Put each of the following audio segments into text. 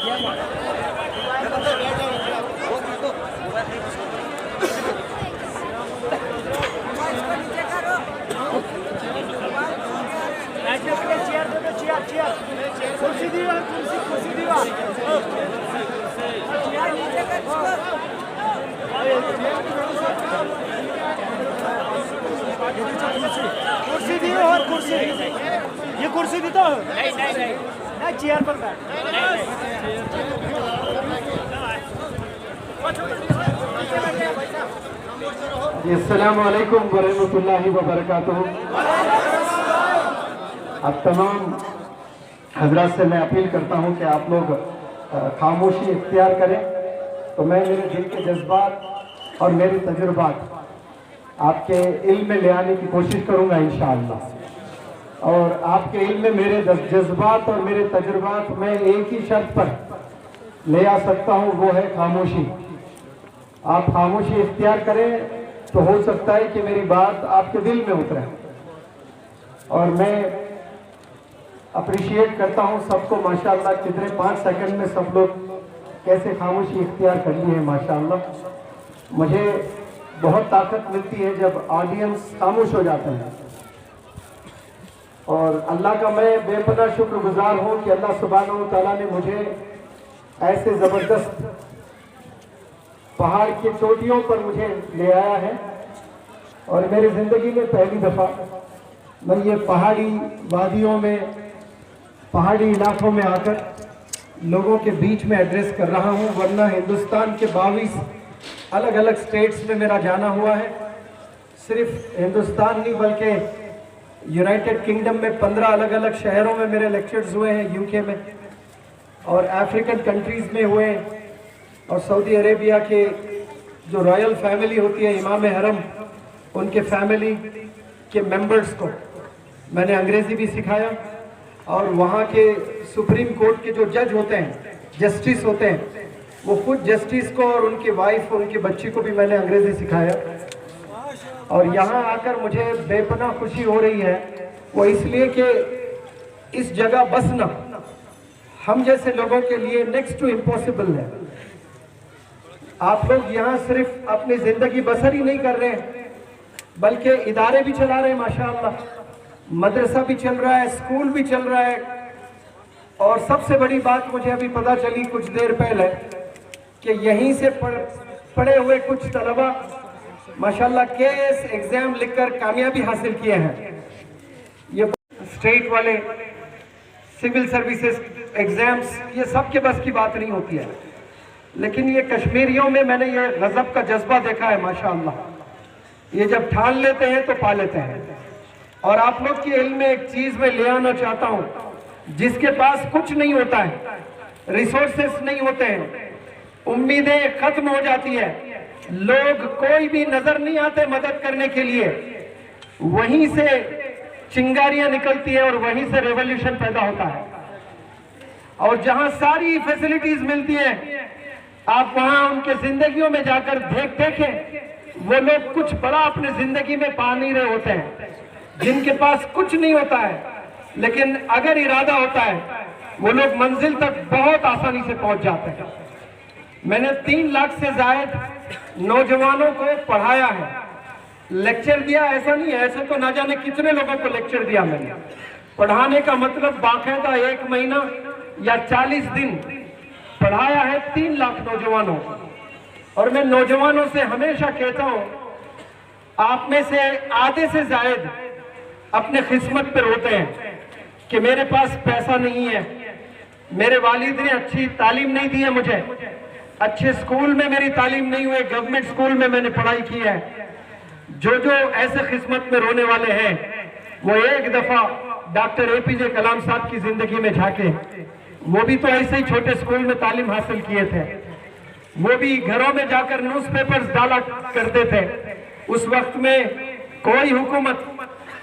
कुर्सी दीवा कुर्सी दीवा कुर्सी दी और कुर्सी ये कुर्सी दी तो नहीं चेयर पर बैठ। अस्सलामु अलैकुम वरहमतुल्लाहि वबरकातुहू। अब तमाम हजरात से मैं अपील करता हूं कि आप लोग खामोशी इख्तियार करें। तो मैं मेरे दिल के जज्बात और मेरे तजुर्बात आपके इल्म में ले आने की कोशिश करूंगा इंशाअल्लाह। और आपके इल्म में मेरे जज्बात और मेरे तजुर्बात मैं एक ही शर्त पर ले आ सकता हूं, वो है खामोशी। आप खामोशी इख्तियार करें तो हो सकता है कि मेरी बात आपके दिल में उतरे। और मैं अप्रिशिएट करता हूं सबको, माशाअल्लाह कितने 5 सेकंड में सब लोग कैसे खामोशी इख्तियार कर ली है माशाअल्लाह। मुझे बहुत ताकत मिलती है जब ऑडियंस खामोश हो जाते हैं। और अल्लाह का मैं बेपनाह शुक्रगुजार हूं कि अल्लाह सुब्हानहू व तआला ने मुझे ऐसे ज़बरदस्त पहाड़ की चोटियों पर मुझे ले आया है। और मेरी ज़िंदगी में पहली दफ़ा मैं ये पहाड़ी वादियों में, पहाड़ी इलाकों में आकर लोगों के बीच में एड्रेस कर रहा हूं। वरना हिंदुस्तान के 22 अलग अलग स्टेट्स में मेरा जाना हुआ है। सिर्फ हिंदुस्तान नहीं बल्कि यूनाइटेड किंगडम में 15 अलग अलग शहरों में मेरे लेक्चर्स हुए हैं, यूके में, और अफ्रीकन कंट्रीज़ में हुए। और सऊदी अरेबिया के जो रॉयल फैमिली होती है, इमाम हरम, उनके फैमिली के मेंबर्स को मैंने अंग्रेज़ी भी सिखाया। और वहाँ के सुप्रीम कोर्ट के जो जज होते हैं, जस्टिस होते हैं, वो खुद जस्टिस को और उनकी वाइफ और उनकी बच्ची को भी मैंने अंग्रेज़ी सिखाया। और यहाँ आकर मुझे बेपनाह खुशी हो रही है, वो इसलिए कि इस जगह बसना हम जैसे लोगों के लिए नेक्स्ट टू इम्पॉसिबल है। आप लोग यहाँ सिर्फ अपनी ज़िंदगी बसर ही नहीं कर रहे हैं, बल्कि इदारे भी चला रहे हैं माशाअल्लाह। मदरसा भी चल रहा है, स्कूल भी चल रहा है। और सबसे बड़ी बात मुझे अभी पता चली कुछ देर पहले कि यहीं से पढ़े हुए कुछ तलबा माशाअल्लाह केएस एग्जाम लिखकर कामयाबी हासिल किए हैं। ये स्टेट वाले सिविल सर्विसेज एग्जाम्स, ये सब के बस की बात नहीं होती है। लेकिन ये कश्मीरियों में मैंने ये गजब का जज्बा देखा है माशाअल्लाह। ये जब ठान लेते हैं तो पा लेते हैं। और आप लोग के इल्म में एक चीज मैं ले आना चाहता हूं, जिसके पास कुछ नहीं होता है, रिसोर्सेस नहीं होते हैं, उम्मीदें खत्म हो जाती है, लोग कोई भी नजर नहीं आते मदद करने के लिए, वहीं से चिंगारियां निकलती है और वहीं से रेवोल्यूशन पैदा होता है। और जहां सारी फैसिलिटीज मिलती हैं, आप वहां उनके जिंदगियों में जाकर देखें, वो लोग कुछ बड़ा अपने जिंदगी में पा नहीं रहे होते हैं। जिनके पास कुछ नहीं होता है, लेकिन अगर इरादा होता है, वो लोग मंजिल तक बहुत आसानी से पहुंच जाते हैं। मैंने 3 लाख से ज्यादा नौजवानों को पढ़ाया है, लेक्चर दिया। ऐसा नहीं है, ऐसे तो ना जाने कितने लोगों को लेक्चर दिया मैंने। पढ़ाने का मतलब बाकायदा 1 महीना या 40 दिन पढ़ाया है 3 लाख नौजवानों को। और मैं नौजवानों से हमेशा कहता हूं, आप में से आधे से ज्यादा अपने किस्मत पे रोते हैं कि मेरे पास पैसा नहीं है, मेरे वालिद ने अच्छी तालीम नहीं दी है, मुझे अच्छे स्कूल में मेरी तालीम नहीं हुई, गवर्नमेंट स्कूल में मैंने पढ़ाई की है। जो जो ऐसे किस्मत में रोने वाले हैं, वो एक दफा डॉक्टर एपीजे कलाम साहब की जिंदगी में झांके। वो भी तो ऐसे ही छोटे स्कूल में तालीम हासिल किए थे। वो भी घरों में जाकर न्यूज़पेपर्स डाला करते थे। उस वक्त में कोई हुकूमत,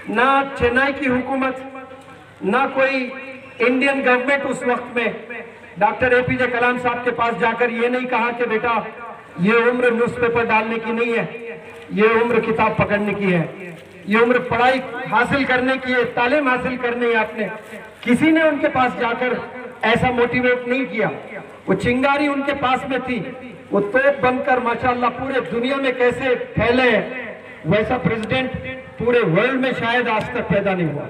ना चेन्नई की हुकूमत, ना कोई इंडियन गवर्नमेंट उस वक्त में डॉक्टर एपीजे कलाम साहब के पास जाकर ये नहीं कहा कि बेटा ये उम्र न्यूज़पेपर डालने की नहीं है, ये उम्र किताब पकड़ने की है, ये उम्र पढ़ाई हासिल करने की है, तालीम हासिल करनी है। आपने किसी ने उनके पास जाकर ऐसा मोटिवेट नहीं किया। वो चिंगारी उनके पास में थी, वो तोप बनकर माशाल्लाह पूरे दुनिया में कैसे फैले, वैसा प्रेसिडेंट पूरे वर्ल्ड में शायद आज तक पैदा नहीं हुआ।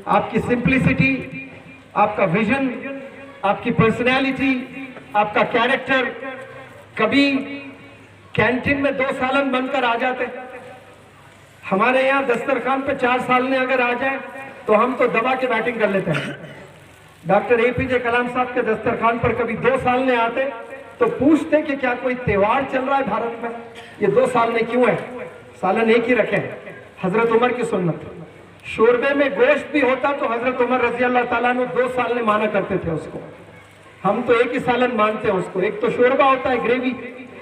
आपकी सिंप्लिसिटी, आपका विजन, आपकी पर्सनैलिटी, आपका कैरेक्टर, कभी कैंटीन में 2 सालन बनकर आ जाते, हमारे यहाँ दस्तरखान पे 4 साल अगर आ जाए तो हम तो दबा के बैटिंग कर लेते हैं। डॉक्टर APJ कलाम साहब के दस्तरखान पर कभी 2 साल आते तो पूछते कि क्या कोई त्योहार चल रहा है भारत में, ये 2 साल क्यों है, सालन एक ही रखे। हजरत उमर की सुन्नत, शोरबे में गोश्त भी होता तो हजरत उमर रजी अल्लाह ताला अन्हु 2 साल माना करते थे उसको। हम तो एक ही सालन मानते हैं उसको। एक तो शोरबा होता है ग्रेवी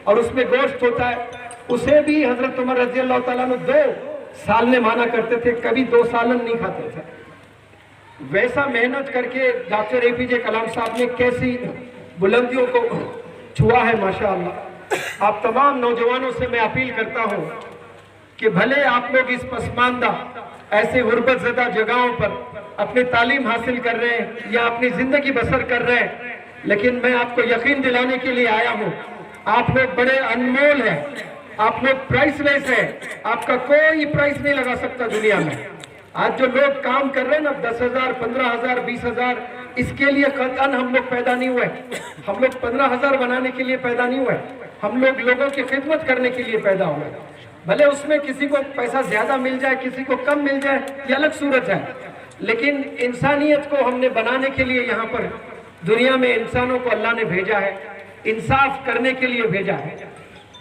और उसमें गोश्त होता है, उसे भी हजरत उमर रजी अल्लाह ताला अन्हु 2 साल माना करते थे, कभी 2 सालन नहीं खाते थे। वैसा मेहनत करके डॉक्टर APJ कलाम साहब ने कैसी बुलंदियों को छुआ है माशाअल्लाह। आप तमाम नौजवानों से मैं अपील करता हूं कि भले आप लोग इस पसमानदा ऐसे गुर्बत ज़दा जगहों पर अपनी तालीम हासिल कर रहे हैं या अपनी जिंदगी बसर कर रहे हैं, लेकिन मैं आपको यकीन दिलाने के लिए आया हूं, आप लोग बड़े अनमोल हैं, आप लोग प्राइसलेस हैं, आपका कोई प्राइस नहीं लगा सकता दुनिया में। आज जो लोग काम कर रहे हैं ना 10,000, 15,000, 20,000, इसके लिए कतन हम लोग पैदा नहीं हुए। हम लोग 15,000 बनाने के लिए पैदा नहीं हुए, हम लोग लोगों की खिदमत करने के लिए पैदा हुए। भले उसमें किसी को पैसा ज्यादा मिल जाए, किसी को कम मिल जाए, ये अलग सूरत है, लेकिन इंसानियत को हमने बनाने के लिए यहाँ पर दुनिया में इंसानों को अल्लाह ने भेजा है, इंसाफ करने के लिए भेजा है।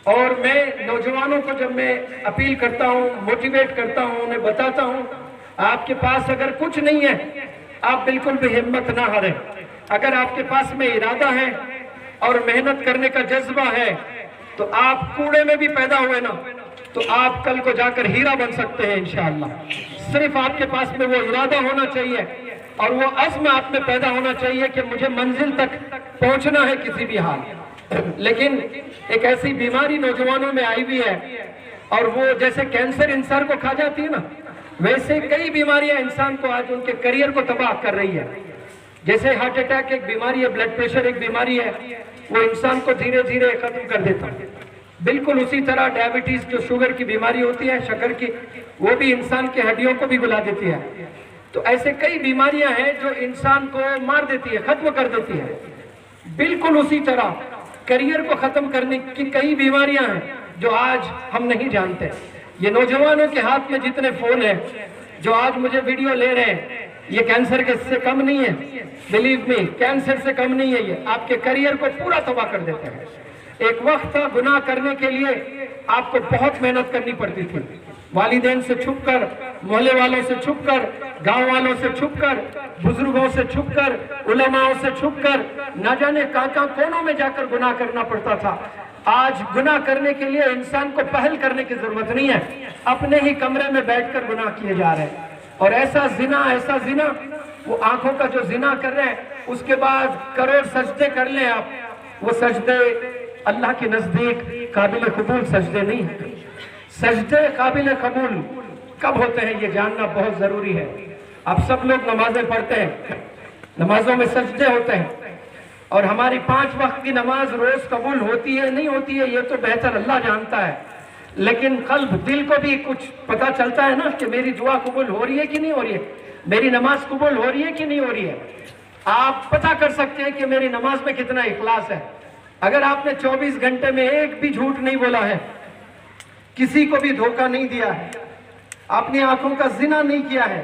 और मैं नौजवानों को जब मैं अपील करता हूँ, मोटिवेट करता हूँ, उन्हें बताता हूँ, आपके पास अगर कुछ नहीं है आप बिल्कुल भी हिम्मत ना हारें। अगर आपके पास में इरादा है और मेहनत करने का जज्बा है तो आप कूड़े में भी पैदा हुए ना तो आप कल को जाकर हीरा बन सकते हैं इंशाअल्लाह। सिर्फ आपके पास में वो इरादा होना चाहिए और वो अज़्म आप में पैदा होना चाहिए कि मुझे मंजिल तक पहुंचना है किसी भी हाल। लेकिन एक ऐसी बीमारी नौजवानों में आई हुई है और वो जैसे कैंसर इंसान को खा जाती है ना, वैसे कई बीमारियां इंसान को आज उनके करियर को तबाह कर रही है। जैसे हार्ट अटैक एक बीमारी है, ब्लड प्रेशर एक बीमारी है, वो इंसान को धीरे धीरे खत्म कर देता है। बिल्कुल उसी तरह डायबिटीज जो शुगर की बीमारी होती है, शक्कर की, वो भी इंसान की हड्डियों को भी बुला देती है। तो ऐसे कई बीमारियां हैं जो इंसान को मार देती है, खत्म कर देती है। बिल्कुल उसी तरह करियर को खत्म करने की कई बीमारियां हैं जो आज हम नहीं जानते। ये नौजवानों के हाथ में जितने फोन हैं जो आज मुझे वीडियो ले रहे हैं, ये कैंसर के से कम नहीं है, बिलीव मी, कैंसर से कम नहीं है। ये आपके करियर को पूरा तबाह कर देते हैं। एक वक्त था गुनाह करने के लिए आपको बहुत मेहनत करनी पड़ती थी, वालिदैन से छुपकर, मोहल्ले वालों से छुपकर, गांव वालों से छुपकर, बुजुर्गों से छुपकर, उलमाओं से छुपकर, ना जाने कहां कोनों में जाकर गुनाह करना पड़ता था। आज गुनाह करने के लिए इंसान को पहल करने की जरूरत नहीं है, अपने ही कमरे में बैठकर गुनाह किए जा रहे हैं। और ऐसा जिना, वो आंखों का जो जिना कर रहे हैं, उसके बाद करोड़ सजदे कर लें आप, वो सजदे अल्लाह के नजदीक काबिल कबूल सजदे नहीं है। सजदे काबिल कबूल कब होते हैं ये जानना बहुत जरूरी है। आप सब लोग नमाजें पढ़ते हैं, नमाजों में सजदे होते हैं, और हमारी 5 वक्त की नमाज रोज कबूल होती है नहीं होती है ये तो बेहतर अल्लाह जानता है, लेकिन कल्ब, दिल को भी कुछ पता चलता है ना कि मेरी दुआ कबूल हो रही है कि नहीं हो रही है, मेरी नमाज कबूल हो रही है कि नहीं हो रही है। आप पता कर सकते हैं कि मेरी नमाज में कितना इखलास है। अगर आपने 24 घंटे में एक भी झूठ नहीं बोला है, किसी को भी धोखा नहीं दिया है, अपनी आंखों का जिना नहीं किया है,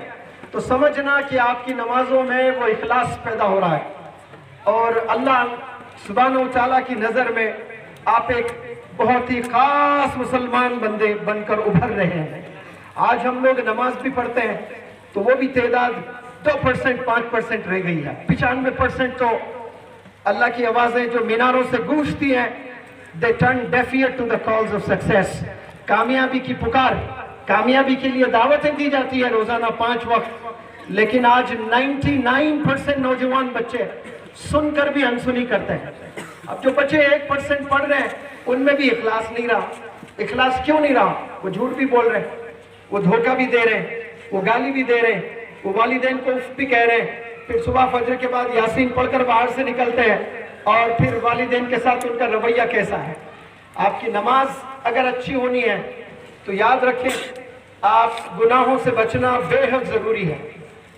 तो समझना कि आपकी नमाजों में वो इखलास पैदा हो रहा है और अल्लाह सुब्हानहू व तआला की नजर में आप एक बहुत ही खास मुसलमान बंदे बनकर उभर रहे हैं। आज हम लोग नमाज भी पढ़ते हैं तो वो भी तादाद 2%, 5% रह गई है। 95% तो अल्लाह की आवाजें जो मीनारों से गूंजती हैं, they turn deaf ear to the calls of success. कामयाबी की पुकार, कामयाबी के लिए दावतें दी जाती है रोजाना 5 वक्त, लेकिन आज 99% नौजवान बच्चे सुनकर भी अनसुनी करते हैं। अब जो बच्चे 1% पढ़ रहे हैं उनमें भी इखलास नहीं रहा। इखलास क्यों नहीं रहा? वो झूठ भी बोल रहे हैं, वो धोखा भी दे रहे हैं, वो गाली भी दे रहे हैं, वो वालिदैन को उफ भी कह रहे हैं, फिर सुबह फजर के बाद यासीन पढ़कर बाहर से निकलते हैं, और फिर वालिदैन के साथ उनका रवैया कैसा है। आपकी नमाज अगर अच्छी होनी है तो याद रखें, आप गुनाहों से बचना बेहद ज़रूरी है।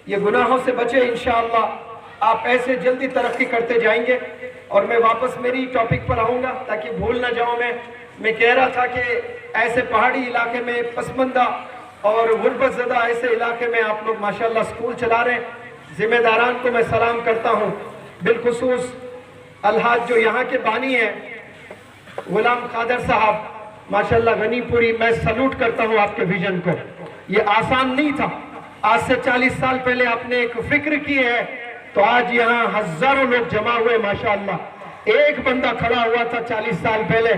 ये गुनाहों से बचे, इंशाअल्लाह आप ऐसे जल्दी तरक्की करते जाएंगे। और मैं वापस मेरी टॉपिक पर आऊँगा ताकि भूल ना जाऊँ। मैं कह रहा था कि ऐसे पहाड़ी इलाके में, पसमंदा और गुर्बतज़दा ऐसे इलाके में आप लोग माशाल्लाह स्कूल चला रहे हैं। जिम्मेदारान को मैं सलाम करता हूँ, बिलखुसूस अलहाज जो यहाँ के बानी हैं गुलाम कादर साहब, माशाल्लाह गनीपुरी, मैं सल्यूट करता हूँ आपके विजन को। ये आसान नहीं था। आज से 40 साल पहले आपने एक फिक्र की है तो आज यहाँ हजारों लोग जमा हुए माशाल्लाह। एक बंदा खड़ा हुआ था 40 साल पहले,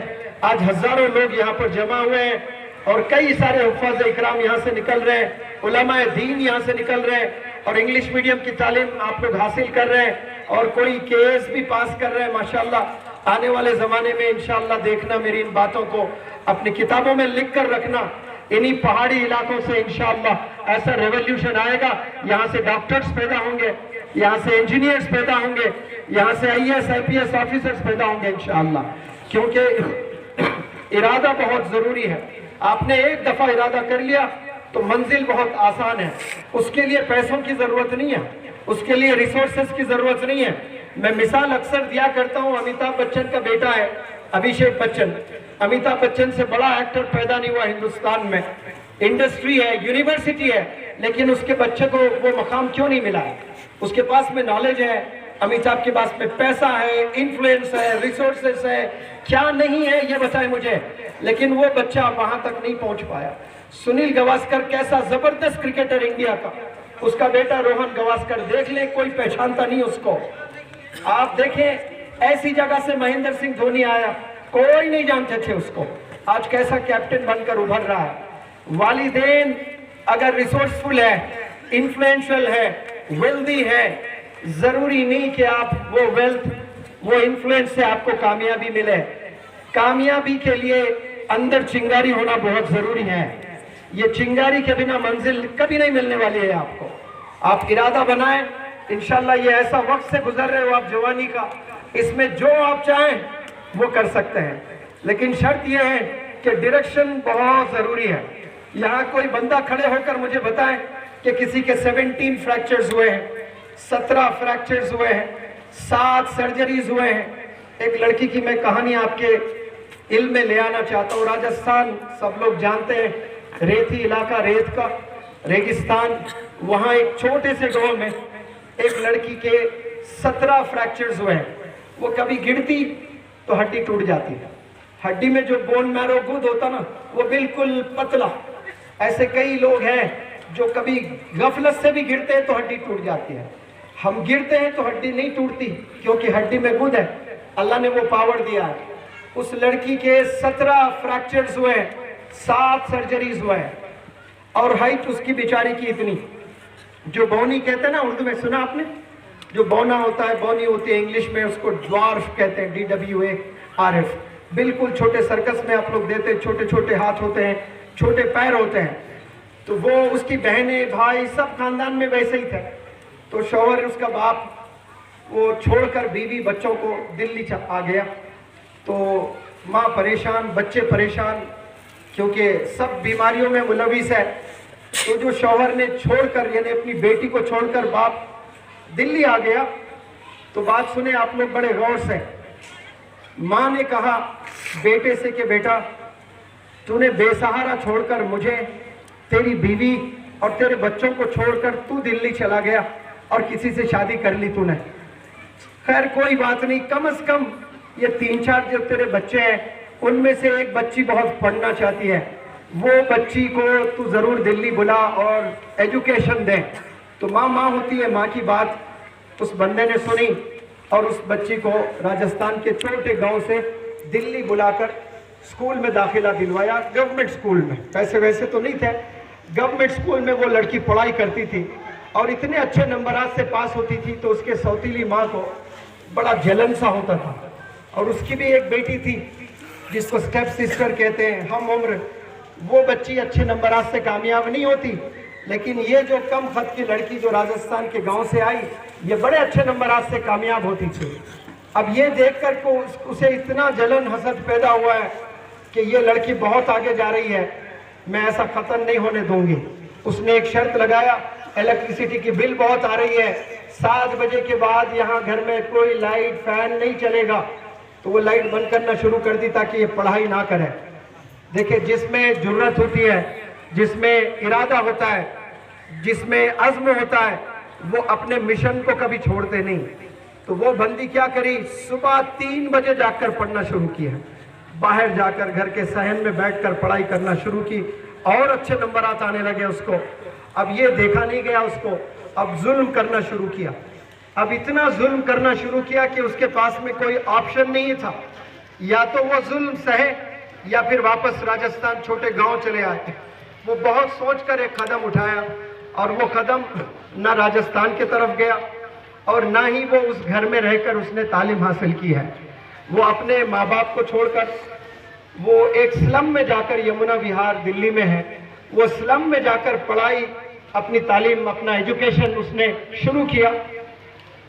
आज हजारों लोग यहाँ पर जमा हुए हैं। और कई सारे हुफ़ाज़ इकराम यहाँ से निकल रहे हैं, उलमाए दीन यहाँ से निकल रहे हैं, और इंग्लिश मीडियम की तालीम आप लोग हासिल कर रहे हैं, और कोई केएस भी पास कर रहे हैं माशाल्लाह। आने वाले ज़माने में इंशाअल्लाह देखना, मेरी इन बातों को अपनी किताबों में लिख कर रखना। इन्हीं पहाड़ी इलाकों से इंशाअल्लाह ऐसा रेवोल्यूशन आएगा। यहाँ से डॉक्टर्स पैदा होंगे, यहाँ से इंजीनियर्स पैदा होंगे, यहाँ से IAS IPS ऑफिसर्स पैदा होंगे इंशाअल्लाह। क्योंकि इरादा बहुत ज़रूरी है। आपने एक दफ़ा इरादा कर लिया तो मंजिल बहुत आसान है। उसके लिए पैसों की ज़रूरत नहीं है, उसके लिए रिसोर्सेज की ज़रूरत नहीं है। मैं मिसाल अक्सर दिया करता हूँ, अमिताभ बच्चन का बेटा है अभिषेक बच्चन। अमिताभ बच्चन से बड़ा एक्टर पैदा नहीं हुआ हिंदुस्तान में। इंडस्ट्री है, यूनिवर्सिटी है, लेकिन उसके बच्चे को वो मकाम क्यों नहीं मिला है? उसके पास में नॉलेज है, अमिताभ के पास में पैसा है, इन्फ्लुएंस है, रिसोर्सेस है, क्या नहीं है ये बताएं मुझे। लेकिन वो बच्चा वहां तक नहीं पहुंच पाया। सुनील गावस्कर कैसा जबरदस्त क्रिकेटर इंडिया का, उसका बेटा रोहन गावस्कर, देख ले कोई पहचानता नहीं उसको। आप देखें ऐसी जगह से महेंद्र सिंह धोनी आया, कोई नहीं जानते थे उसको, आज कैसा कैप्टन बनकर उभर रहा है। वालिदैन अगर रिसोर्सफुल है, इन्फ्लुएंशियल है, वेल्दी है, जरूरी नहीं कि आप वो वेल्थ, वो इन्फ्लुएंस से आपको कामयाबी मिले। कामयाबी के लिए अंदर चिंगारी होना बहुत जरूरी है। ये चिंगारी के बिना मंजिल कभी नहीं मिलने वाली है आपको। आप इरादा बनाएं, इंशाल्लाह ये ऐसा वक्त से गुजर रहे हो आप जवानी का, इसमें जो आप चाहें वो कर सकते हैं। लेकिन शर्त यह है कि डायरेक्शन बहुत जरूरी है। यहाँ कोई बंदा खड़े होकर मुझे बताएं कि किसी के 17 फ्रैक्चर्स हुए हैं, 17 फ्रैक्चर्स हुए हैं, 7 सर्जरीज हुए हैं। एक लड़की की मैं कहानी आपके इल्म में ले आना चाहता हूँ। राजस्थान सब लोग जानते हैं, रेती इलाका, रेत का रेगिस्तान, वहाँ एक छोटे से गांव में एक लड़की के 17 फ्रैक्चर्स हुए हैं। वो कभी गिरती तो हड्डी टूट जाती है। हड्डी में जो बोन मैरो गुद होता ना, वो बिल्कुल पतला। ऐसे कई लोग हैं जो कभी गफलत से भी गिरते हैं तो हड्डी टूट जाती है। हम गिरते हैं तो हड्डी नहीं टूटती क्योंकि हड्डी में गुद है, अल्लाह ने वो पावर दिया है। उस लड़की के 17 फ्रैक्चर्स हुए हैं, 7 सर्जरीज हुए हैं, और हाइट उसकी बेचारी की इतनी, जो बौनी कहते हैं ना उर्दू में, सुना आपने? जो बौना होता है, बौनी होती है इंग्लिश में, उसको ड्वार्फ कहते हैं, DWARF। बिल्कुल छोटे सर्कस में आप लोग देते हैं, छोटे छोटे हाथ होते हैं, छोटे पैर होते हैं। तो वो उसकी बहनें भाई सब खानदान में वैसे ही थे। तो शौहर उसका बाप वो छोड़कर बीवी बच्चों को दिल्ली आ गया। तो माँ परेशान, बच्चे परेशान, क्योंकि सब बीमारियों में मुलविस है। तो जो शौहर ने छोड़कर, यानी अपनी बेटी को छोड़कर बाप दिल्ली आ गया, तो बात सुने आप लोग बड़े गौर से। माँ ने कहा बेटे से कि बेटा तूने बेसहारा छोड़कर मुझे, तेरी बीवी और तेरे बच्चों को छोड़कर तू दिल्ली चला गया और किसी से शादी कर ली तूने। खैर कोई बात नहीं, कम से कम ये 3-4 जो तेरे बच्चे हैं उनमें से एक बच्ची बहुत पढ़ना चाहती है, वो बच्ची को तू जरूर दिल्ली बुला और एजुकेशन दे। तो माँ होती है, माँ की बात उस बंदे ने सुनी और उस बच्ची को राजस्थान के छोटे गांव से दिल्ली बुलाकर स्कूल में दाखिला दिलवाया, गवर्नमेंट स्कूल में। पैसे वैसे तो नहीं थे, गवर्नमेंट स्कूल में वो लड़की पढ़ाई करती थी और इतने अच्छे नंबरात से पास होती थी। तो उसके सौतीली माँ को बड़ा जलन सा होता था। और उसकी भी एक बेटी थी जिसको स्टेप सिस्टर कहते हैं, हम उम्र। वो बच्ची अच्छे नंबरात से कामयाब नहीं होती, लेकिन ये जो कम खत की लड़की जो राजस्थान के गांव से आई, ये बड़े अच्छे नंबरात से कामयाब होती थी। अब ये देखकर को उसे इतना जलन हसद पैदा हुआ है कि ये लड़की बहुत आगे जा रही है, मैं ऐसा खत्म नहीं होने दूंगी। उसने एक शर्त लगाया, इलेक्ट्रिसिटी की बिल बहुत आ रही है, 7 बजे के बाद यहाँ घर में कोई लाइट फैन नहीं चलेगा, तो वो लाइट बंद करना शुरू कर दी ताकि ये पढ़ाई ना करे। देखिए, जिसमें जुर्रत होती है, जिसमें इरादा होता है, जिसमें अज़्म होता है, वो अपने मिशन को कभी छोड़ते नहीं। तो वो बंदी क्या करी, सुबह 3 बजे जाकर पढ़ना शुरू किया, बाहर जाकर घर के सहन में बैठकर पढ़ाई करना शुरू की और अच्छे नंबरात आने लगे उसको। अब ये देखा नहीं गया उसको, अब जुल्म करना शुरू किया। अब इतना जुल्म करना शुरू किया कि उसके पास में कोई ऑप्शन नहीं था, या तो वो जुल्म सहे या फिर वापस राजस्थान छोटे गांव चले आए। वो बहुत सोचकर एक कदम उठाया और वो कदम ना राजस्थान की तरफ गया और ना ही वो उस घर में रहकर उसने तालीम हासिल की है। वो अपने माँ बाप को छोड़कर वो एक स्लम में जाकर, यमुना विहार दिल्ली में है, वो स्लम में जाकर पढ़ाई, अपनी तालीम, अपना एजुकेशन उसने शुरू किया।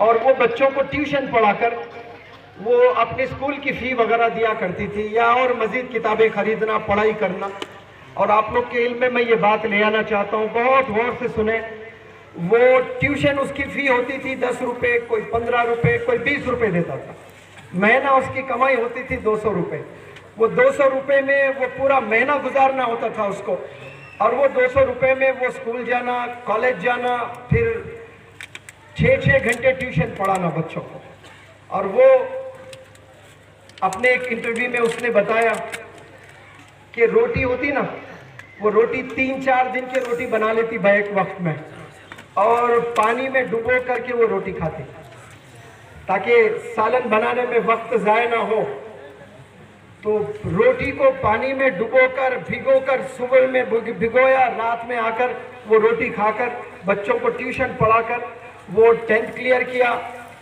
और वो बच्चों को ट्यूशन पढ़ाकर वो अपनी स्कूल की फ़ी वगैरह दिया करती थी, या और मज़ीद किताबें खरीदना, पढ़ाई करना। और आप लोग के इल्म में मैं ये बात ले आना चाहता हूँ, बहुत गौर से सुने। वो ट्यूशन उसकी फ़ी होती थी 10 रुपये, कोई 15 रुपये, कोई 20 रुपये देता था। महीना उसकी कमाई होती थी 200 रुपये। वो 200 रुपये में वो पूरा महीना गुजारना होता था उसको, और वो 200 रुपये में वो स्कूल जाना, कॉलेज जाना, फिर 6-6 घंटे ट्यूशन पढ़ाना बच्चों को। और वो अपने एक इंटरव्यू में उसने बताया कि रोटी होती ना, वो रोटी 3-4 दिन की रोटी बना लेती बैक वक्त में, और पानी में डुबो करके वो रोटी खाती ताकि सालन बनाने में वक्त ज़ाया ना हो। तो रोटी को पानी में डुबोकर, भिगोकर, सुबह में भिगोया, रात में आकर वो रोटी खाकर बच्चों को ट्यूशन पढ़ाकर वो 10th क्लियर किया,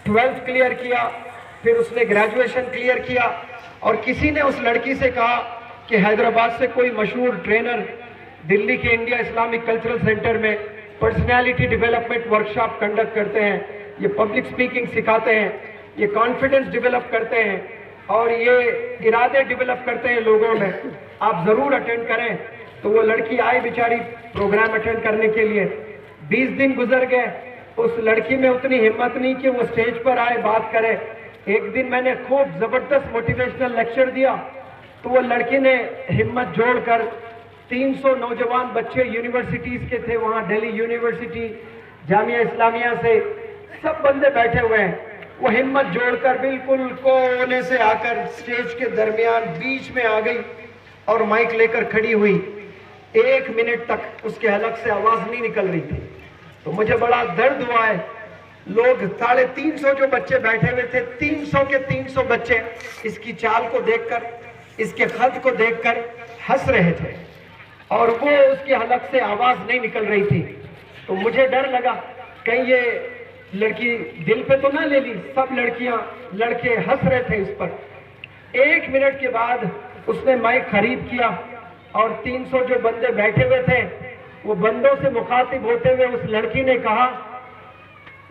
12th क्लियर किया, फिर उसने ग्रेजुएशन क्लियर किया। और किसी ने उस लड़की से कहा कि हैदराबाद से कोई मशहूर ट्रेनर दिल्ली के इंडिया इस्लामिक कल्चरल सेंटर में पर्सनैलिटी डेवलपमेंट वर्कशॉप कंडक्ट करते हैं, ये पब्लिक स्पीकिंग सिखाते हैं, ये कॉन्फिडेंस डेवलप करते हैं और ये इरादे डेवलप करते हैं लोगों में, आप ज़रूर अटेंड करें। तो वो लड़की आई बेचारी प्रोग्राम अटेंड करने के लिए। 20 दिन गुजर गए, उस लड़की में उतनी हिम्मत नहीं कि वो स्टेज पर आए, बात करे। एक दिन मैंने खूब ज़बरदस्त मोटिवेशनल लेक्चर दिया, तो वो लड़की ने हिम्मत जोड़कर 300 नौजवान बच्चे यूनिवर्सिटीज़ के थे वहाँ, दिल्ली यूनिवर्सिटी, जामिया इस्लामिया से, सब बंदे बैठे हुए हैं। वो हिम्मत जोड़कर बिल्कुल कोने से आकर स्टेज के दरमियान बीच में आ गई और माइक लेकर खड़ी हुई। 1 मिनट तक उसके हलक से आवाज़ नहीं निकल रही थी। तो मुझे बड़ा दर्द हुआ है। लोग 350 जो बच्चे बैठे हुए थे, 300 के 300 बच्चे इसकी चाल को देखकर, इसके खत को देखकर हंस रहे थे और वो उसके हलक से आवाज़ नहीं निकल रही थी। तो मुझे डर लगा कहीं ये लड़की दिल पे तो ना ले ली। सब लड़कियां, लड़के हंस रहे थे इस पर। 1 मिनट के बाद उसने माइक खरीद किया और 300 जो बंदे बैठे हुए थे, वो बंदों से मुखातिब होते हुए उस लड़की ने कहा,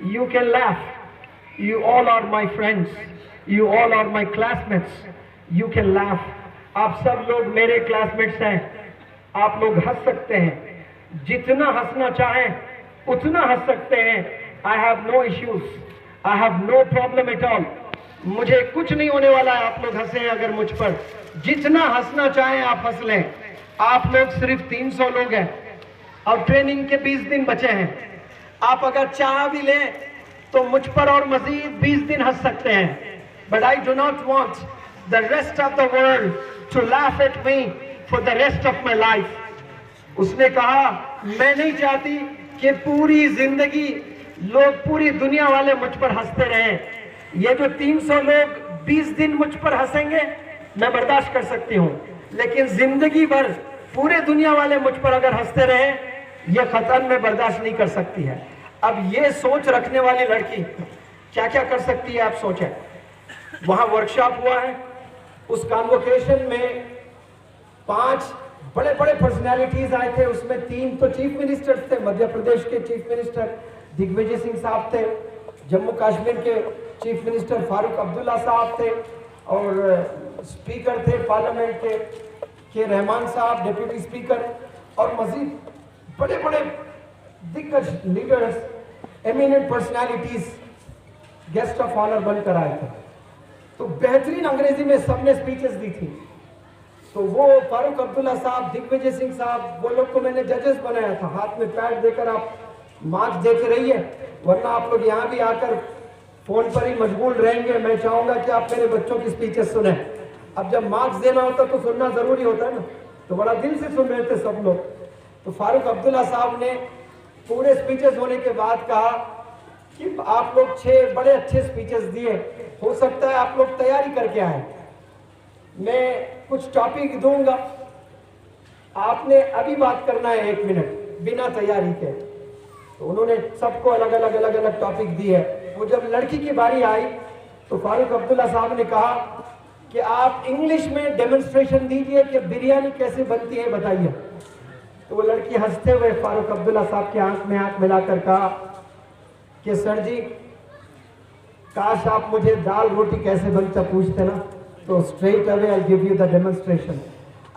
you can laugh, you all are my friends, you all are my classmates, you can laugh. आप सब लोग मेरे क्लासमेट्स हैं, आप लोग हंस सकते हैं, जितना हंसना चाहें उतना हंस सकते हैं। I have no issues, I have no problem at all. मुझे कुछ नहीं होने वाला है, आप लोग हंसें अगर मुझ पर, जितना हंसना चाहें आप हंस लें। आप लोग सिर्फ 300 लोग हैं और ट्रेनिंग के 20 दिन बचे हैं। आप अगर चाह भी लें तो मुझ पर और मजीद 20 दिन हंस सकते हैं। But I do not want the rest of the world to laugh at me for the rest of my life. उसने कहा, मैं नहीं चाहती कि पूरी जिंदगी लोग, पूरी दुनिया वाले मुझ पर हंसते रहें। ये जो 300 लोग 20 दिन मुझ पर हंसेंगे मैं बर्दाश्त कर सकती हूँ, लेकिन जिंदगी भर पूरे दुनिया वाले मुझ पर अगर हंसते रहे, ये खतन में बर्दाश्त नहीं कर सकती है। अब ये सोच रखने वाली लड़की क्या क्या कर सकती है आप सोचें। वहाँ वर्कशॉप हुआ है, उस कॉन्वोकेशन में 5 बड़े बड़े पर्सनैलिटीज आए थे, उसमें 3 तो चीफ मिनिस्टर्स थे। मध्य प्रदेश के चीफ मिनिस्टर दिग्विजय सिंह साहब थे, जम्मू कश्मीर के चीफ मिनिस्टर फारूक अब्दुल्ला साहब थे, और स्पीकर थे पार्लियामेंट के रहमान साहब, डिप्टी स्पीकर, और मजीद बड़े बड़े दिग्गज leaders, eminent personalities guest of honour बनकर आए थे। तो बेहतरीन अंग्रेजी में सबने स्पीचेस दी थी। तो वो फारूक अब्दुल्ला साहब, दिग्विजय सिंह साहब, वो लोग को मैंने जजेस बनाया था। हाथ में पैड देकर आप मार्क्स देते रहिए, वरना आप लोग यहाँ भी आकर फोन पर ही मशगूल रहेंगे। मैं चाहूंगा कि आप मेरे बच्चों की स्पीचेस सुने। अब जब मार्क्स देना होता तो सुनना जरूरी होता है ना, तो बड़ा दिल से सुन रहे थे सब लोग। तो फारूक अब्दुल्ला साहब ने पूरे स्पीचेस होने के बाद कहा कि आप लोग 6 बड़े अच्छे स्पीचेस दिए, हो सकता है आप लोग तैयारी करके आए। मैं कुछ टॉपिक दूंगा, आपने अभी बात करना है 1 मिनट बिना तैयारी के। तो उन्होंने सबको अलग अलग टॉपिक दिए। वो जब लड़की की बारी आई तो फारूक अब्दुल्ला साहब ने कहा कि आप इंग्लिश में डेमोन्स्ट्रेशन दीजिए कि बिरयानी कैसे बनती है, बताइए। तो वो लड़की हंसते हुए फारूक अब्दुल्ला साहब के आंख में आंख मिलाकर कहा कि सर जी, काश आप मुझे दाल रोटी कैसे बनता पूछते ना, तो straight away I'll give you the demonstration.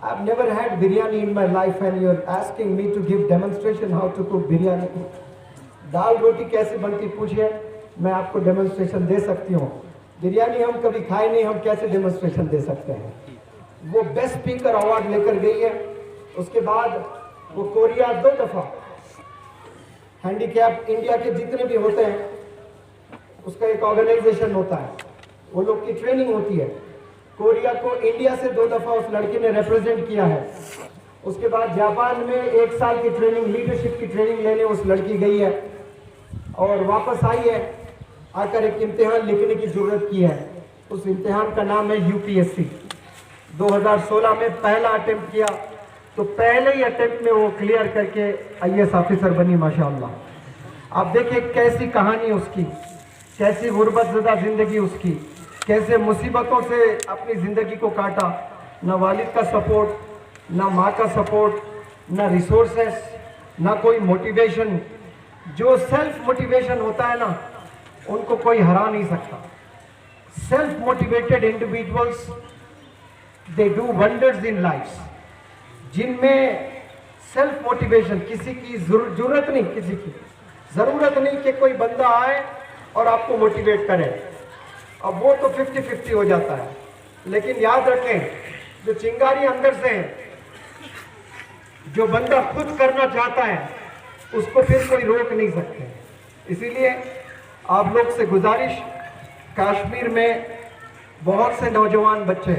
I've never had biryani in my life and you're asking me to give demonstration how to cook biryani. दाल रोटी कैसे बनती पूछिए, मैं आपको डेमोन्स्ट्रेशन दे सकती हूँ। बिरयानी हम कभी खाए नहीं, हम कैसे डेमोन्स्ट्रेशन दे सकते हैं। वो बेस्ट स्पीकर अवार्ड लेकर गई है। उसके बाद वो कोरिया 2 दफा, हैंडीकैप इंडिया के जितने भी होते हैं उसका एक ऑर्गेनाइजेशन होता है, वो लोग की ट्रेनिंग होती है। कोरिया को इंडिया से 2 दफा उस लड़की ने रिप्रेजेंट किया है। उसके बाद जापान में 1 साल की ट्रेनिंग, लीडरशिप की ट्रेनिंग लेने उस लड़की गई है और वापस आई है। आकर एक इम्तिहान लिखने की जरूरत की है। उस इम्तिहान का नाम है यूपीएससी। 2016 में पहला अटेम्प्ट किया, तो पहले ही अटेम्प्ट में वो क्लियर करके आईएएस ऑफिसर बनी माशाअल्लाह। आप देखिए कैसी कहानी उसकी, कैसी गुर्बतज़दा जिंदगी उसकी, कैसे मुसीबतों से अपनी जिंदगी को काटा। ना वालिद का सपोर्ट, ना माँ का सपोर्ट, ना रिसोर्सेस, ना कोई मोटिवेशन। जो सेल्फ मोटिवेशन होता है ना, उनको कोई हरा नहीं सकता। Self motivated individuals they do wonders in life. जिनमें सेल्फ मोटिवेशन, किसी की जरूरत नहीं, किसी की जरूरत नहीं कि कोई बंदा आए और आपको मोटिवेट करे। अब वो तो 50-50 हो जाता है, लेकिन याद रखें, जो चिंगारी अंदर से है, जो बंदा खुद करना चाहता है, उसको फिर कोई रोक नहीं सकते। इसीलिए आप लोग से गुजारिश, कश्मीर में बहुत से नौजवान बच्चे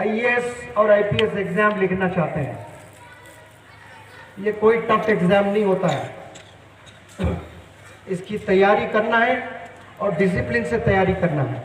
आईएएस और आईपीएस एग्जाम लिखना चाहते हैं। ये कोई टफ एग्जाम नहीं होता है, इसकी तैयारी करना है और डिसिप्लिन से तैयारी करना है।